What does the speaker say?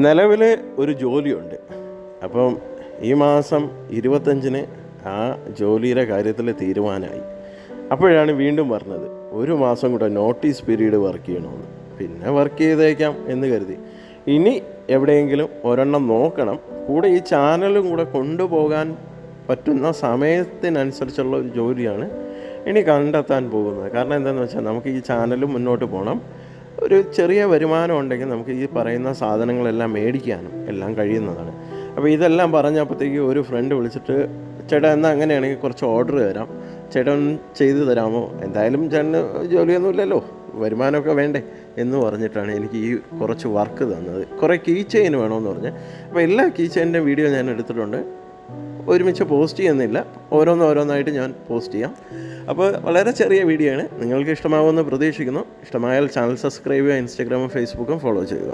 നിലവിൽ ഒരു ജോലിയുണ്ട്. അപ്പം ഈ മാസം 25-ന് ആ ജോലിയുടെ കാര്യത്തിൽ തീരുമാനമായി. അപ്പോഴാണ് വീണ്ടും പറഞ്ഞത് 1 മാസം കൂടെ നോട്ടീസ് പീരീഡ് വർക്ക് ചെയ്യണമെന്ന്. പിന്നെ വർക്ക് ചെയ്തേക്കാം എന്ന് കരുതി. ഇനി എവിടെയെങ്കിലും ഒരെണ്ണം നോക്കണം. കൂടെ ഈ ചാനലും കൂടെ കൊണ്ടുപോകാൻ പറ്റുന്ന സമയത്തിനനുസരിച്ചുള്ള ഒരു ജോലിയാണ് ഇനി കണ്ടെത്താൻ പോകുന്നത്. കാരണം എന്താണെന്ന് വെച്ചാൽ നമുക്ക് ഈ ചാനലും മുന്നോട്ട് പോകണം. ഒരു ചെറിയ വരുമാനം ഉണ്ടെങ്കിൽ നമുക്ക് ഈ പറയുന്ന സാധനങ്ങളെല്ലാം മേടിക്കാനും എല്ലാം കഴിയുന്നതാണ്. അപ്പോൾ ഇതെല്ലാം പറഞ്ഞപ്പോഴത്തേക്ക് ഒരു ഫ്രണ്ട് വിളിച്ചിട്ട്, ചേട്ടാ എന്നാൽ അങ്ങനെയാണെങ്കിൽ കുറച്ച് ഓർഡർ തരാം, ചേട്ടൻ ചെയ്തു തരാമോ? എന്തായാലും ചേട്ടന് ജോലിയൊന്നുമില്ലല്ലോ, വരുമാനമൊക്കെ വേണ്ടേ എന്ന് പറഞ്ഞിട്ടാണ് എനിക്ക് ഈ കുറച്ച് വർക്ക് തന്നത്. കുറേ കീ ചെയിൻ വേണമെന്ന് പറഞ്ഞ്. അപ്പോൾ എല്ലാ കീ ചെയിൻ്റെ വീഡിയോ ഞാൻ എടുത്തിട്ടുണ്ട്. ഒരുമിച്ച് പോസ്റ്റ് ചെയ്യുന്നില്ല, ഓരോന്നായിട്ട് ഞാൻ പോസ്റ്റ് ചെയ്യാം. അപ്പോൾ വളരെ ചെറിയ വീഡിയോ ആണ്. നിങ്ങൾക്ക് ഇഷ്ടമാവുമെന്ന് പ്രതീക്ഷിക്കുന്നു. ഇഷ്ടമായാൽ ചാനൽ സബ്സ്ക്രൈബ് ചെയ്യുക, ഇൻസ്റ്റാഗ്രാമും ഫേസ്ബുക്കും ഫോളോ ചെയ്യുക.